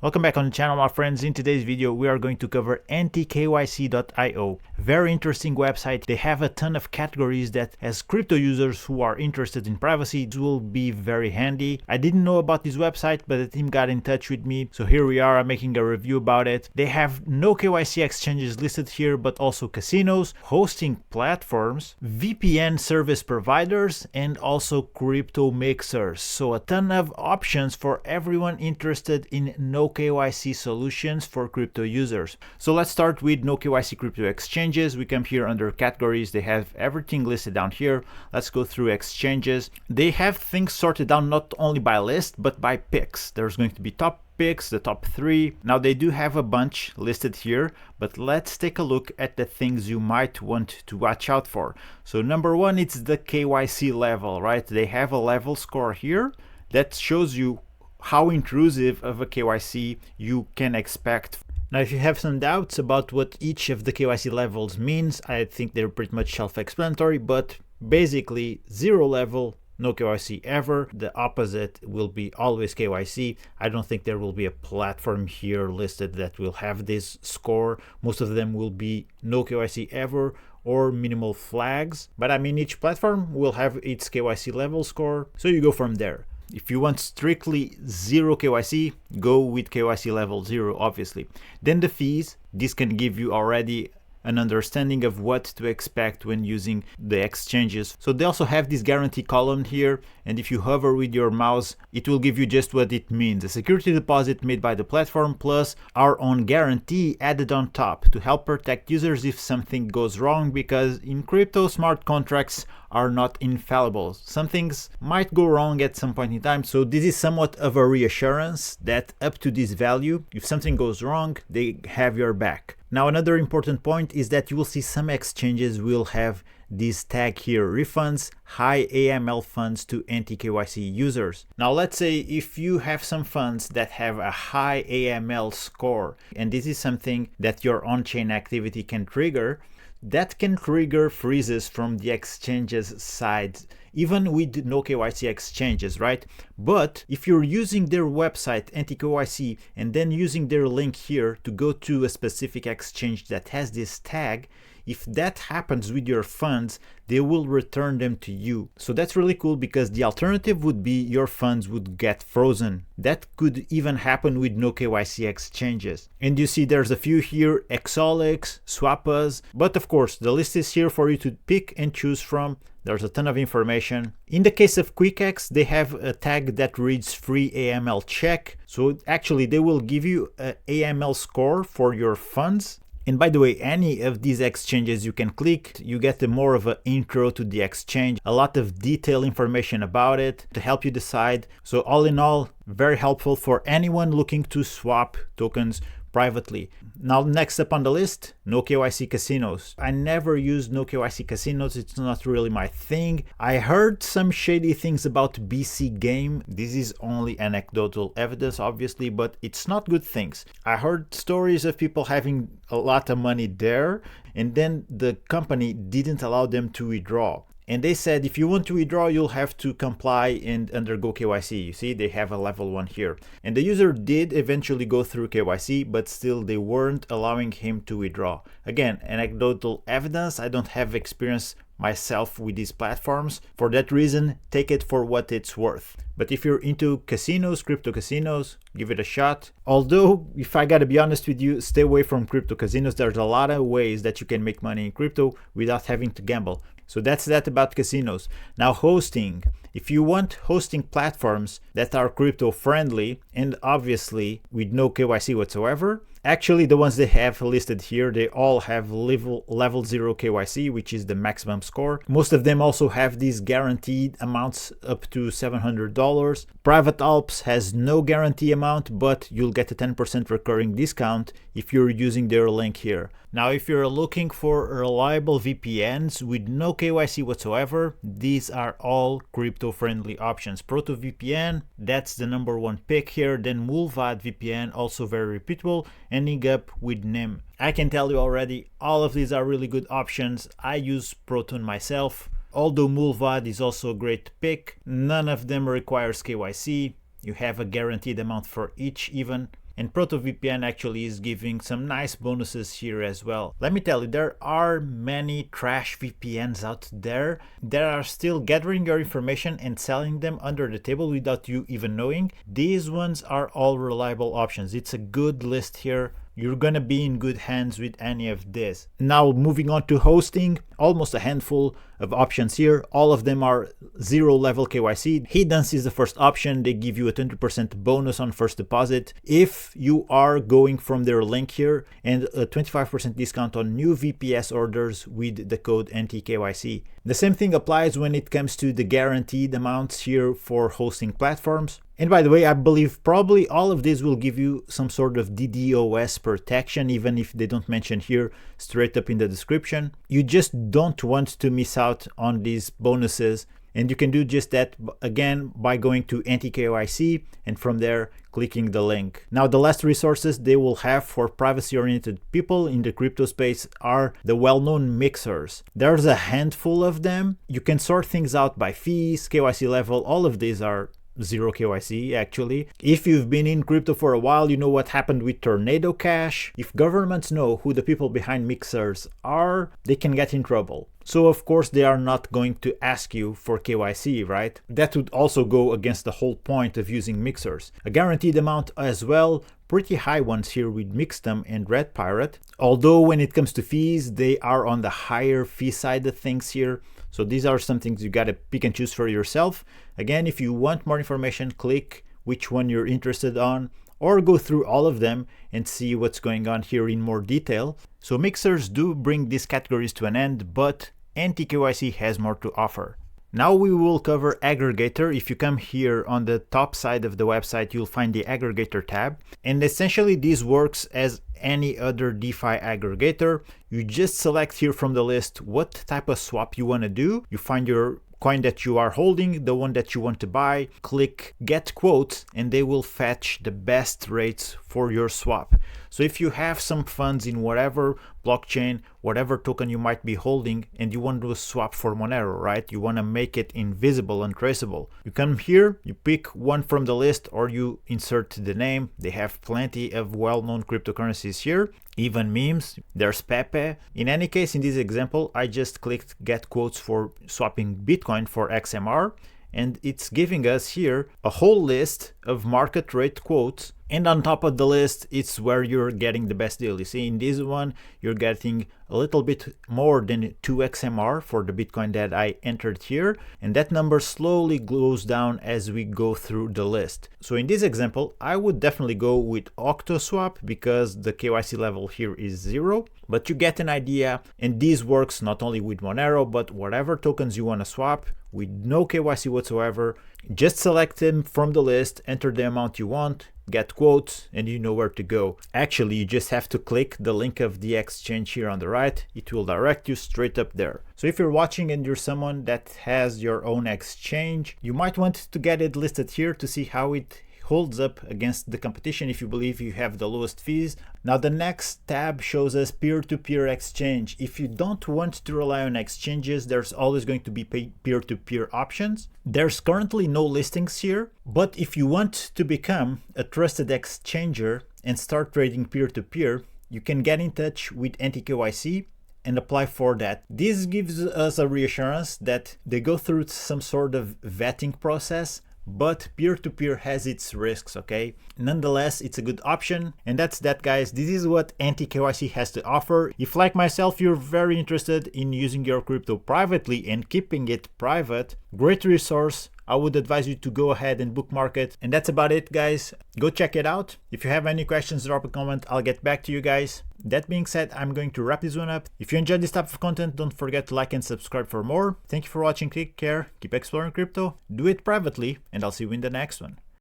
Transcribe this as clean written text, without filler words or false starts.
Welcome back on the channel, my friends. In today's video, we are going to cover AntiKYC.io. Very interesting website. They have a ton of categories that, as crypto users who are interested in privacy, will be very handy. I didn't know about this website, but the team got in touch with me. So here we are, I'm making a review about it. They have no KYC exchanges listed here, but also casinos, hosting platforms, VPN service providers, and also crypto mixers. So a ton of options for everyone interested in no KYC solutions for crypto users. So let's start with no KYC crypto exchanges. We come here under categories. They have everything listed down here. Let's go through exchanges. They have things sorted down not only by list, but by picks. There's going to be top picks, the top 3. Now they do have a bunch listed here, but let's take a look at the things you might want to watch out for. So number 1, it's the KYC level, right? They have a level score here that shows you how intrusive of a KYC you can expect. Now, if you have some doubts about what each of the KYC levels means, I think they're pretty much self-explanatory, but basically 0 level, no KYC ever. The opposite will be always KYC. I don't think there will be a platform here listed that will have this score. Most of them will be no KYC ever or minimal flags. But I mean, each platform will have its KYC level score, so you go from there. If you want strictly 0 KYC, go with KYC level 0, obviously. Then the fees, this can give you already an understanding of what to expect when using the exchanges. So they also have this guarantee column here, and if you hover with your mouse, it will give you just what it means. A security deposit made by the platform plus our own guarantee added on top to help protect users if something goes wrong, because in crypto, smart contracts are not infallible. Some things might go wrong at some point in time, so this is somewhat of a reassurance that up to this value, if something goes wrong, they have your back. Now, another important point is that you will see some exchanges will have this tag here, refunds high AML funds to AntiKYC users. Now, let's say if you have some funds that have a high AML score, and this is something that your on-chain activity can trigger, that can trigger freezes from the exchange's side, even with no KYC exchanges, right? But if you're using their website, AntiKYC, and then using their link here to go to a specific exchange that has this tag, if that happens with your funds, they will return them to you. So that's really cool, because the alternative would be your funds would get frozen. That could even happen with no KYC exchanges. And you see there's a few here, Exolix, Swappas, but of course the list is here for you to pick and choose from. There's a ton of information. In the case of QuickX, they have a tag that reads free AML check. So actually they will give you an AML score for your funds. And by the way, any of these exchanges you can click, you get more of an intro to the exchange, a lot of detailed information about it to help you decide. So all in all, very helpful for anyone looking to swap tokens privately. Now, next up on the list, no KYC casinos. I never used no KYC casinos. It's not really my thing. I heard some shady things about BC Game. This is only anecdotal evidence, obviously, but it's not good things. I heard stories of people having a lot of money there, and then the company didn't allow them to withdraw. And they said, if you want to withdraw, you'll have to comply and undergo KYC. You see, they have a level 1 here. And the user did eventually go through KYC, but still they weren't allowing him to withdraw. Again, anecdotal evidence. I don't have experience myself with these platforms. For that reason, take it for what it's worth. But if you're into casinos, crypto casinos, give it a shot. Although, if I gotta be honest with you, stay away from crypto casinos. There's a lot of ways that you can make money in crypto without having to gamble. So that's that about casinos. Now, hosting. If you want hosting platforms that are crypto friendly and obviously with no KYC whatsoever, actually the ones they have listed here, they all have level 0 KYC, which is the maximum score. Most of them also have these guaranteed amounts up to $700. Private Alps has no guarantee amount, but you'll get a 10% recurring discount if you're using their link here. Now, if you're looking for reliable VPNs with no KYC whatsoever, these are all crypto-friendly options. ProtoVPN, that's the number 1 pick here. Then Mullvad VPN, also very reputable, ending up with NIM. I can tell you already, all of these are really good options. I use Proton myself. Although Mullvad is also a great pick, none of them requires KYC. You have a guaranteed amount for each even. and ProtoVPN actually is giving some nice bonuses here as well. Let me tell you, there are many trash VPNs out there that are still gathering your information and selling them under the table without you even knowing. These ones are all reliable options. It's a good list here. You're gonna be in good hands with any of this. Now moving on to hosting, almost a handful of options here. All of them are 0 level KYC. Hidden is the first option. They give you a 20% bonus on first deposit if you are going from their link here, and a 25% discount on new VPS orders with the code AntiKYC. The same thing applies when it comes to the guaranteed amounts here for hosting platforms. And by the way, I believe probably all of this will give you some sort of DDoS protection, even if they don't mention here straight up in the description. You just don't want to miss out on these bonuses. And you can do just that again by going to AntiKYC and from there clicking the link. Now the last resources they will have for privacy-oriented people in the crypto space are the well-known mixers. There's a handful of them. You can sort things out by fees, KYC level. All of these are 0 KYC actually. If you've been in crypto for a while, you know what happened with Tornado Cash. If governments know who the people behind mixers are, they can get in trouble. So of course they are not going to ask you for KYC, right? That would also go against the whole point of using mixers. A guaranteed amount as well, pretty high ones here with Mixtem and Red Pirate. Although when it comes to fees, they are on the higher fee side of things here. So these are some things you gotta pick and choose for yourself. Again, if you want more information, click which one you're interested on, or go through all of them and see what's going on here in more detail. So mixers do bring these categories to an end, but AntiKYC has more to offer. Now we will cover Aggregator. If you come here on the top side of the website, you'll find the Aggregator tab. And essentially this works as any other DeFi aggregator. You just select here from the list what type of swap you want to do. You find your coin that you are holding, the one that you want to buy, click get quotes, and they will fetch the best rates for your swap. So if you have some funds in whatever blockchain, whatever token you might be holding, and you want to swap for Monero, right? You want to make it invisible, untraceable. You come here, you pick one from the list, or you insert the name. They have plenty of well-known cryptocurrencies here, even memes. There's Pepe. In any case, in this example, I just clicked get quotes for swapping Bitcoin for XMR, and it's giving us here a whole list of market rate quotes. And on top of the list, it's where you're getting the best deal. You see, in this one, you're getting a little bit more than 2 XMR for the Bitcoin that I entered here. And that number slowly goes down as we go through the list. So in this example, I would definitely go with OctoSwap because the KYC level here is 0. But you get an idea. And this works not only with Monero, but whatever tokens you want to swap with no KYC whatsoever. Just select them from the list, enter the amount you want, get quotes, and you know where to go. Actually, you just have to click the link of the exchange here on the right. It will direct you straight up there. So if you're watching and you're someone that has your own exchange, you might want to get it listed here to see how it holds up against the competition if you believe you have the lowest fees. Now the next tab shows us peer-to-peer exchange. If you don't want to rely on exchanges, there's always going to be peer-to-peer options. There's currently no listings here, but if you want to become a trusted exchanger and start trading peer-to-peer, you can get in touch with AntiKYC and apply for that. This gives us a reassurance that they go through some sort of vetting process, but peer-to-peer has its risks, okay? Nonetheless, it's a good option. And that's that, guys. This is what AntiKYC has to offer. If, like myself, you're very interested in using your crypto privately and keeping it private, great resource. I would advise you to go ahead and bookmark it. And that's about it, guys. Go check it out. If you have any questions, drop a comment. I'll get back to you guys. That being said, I'm going to wrap this one up. If you enjoyed this type of content, don't forget to like and subscribe for more. Thank you for watching. Take care. Keep exploring crypto. Do it privately, and I'll see you in the next one.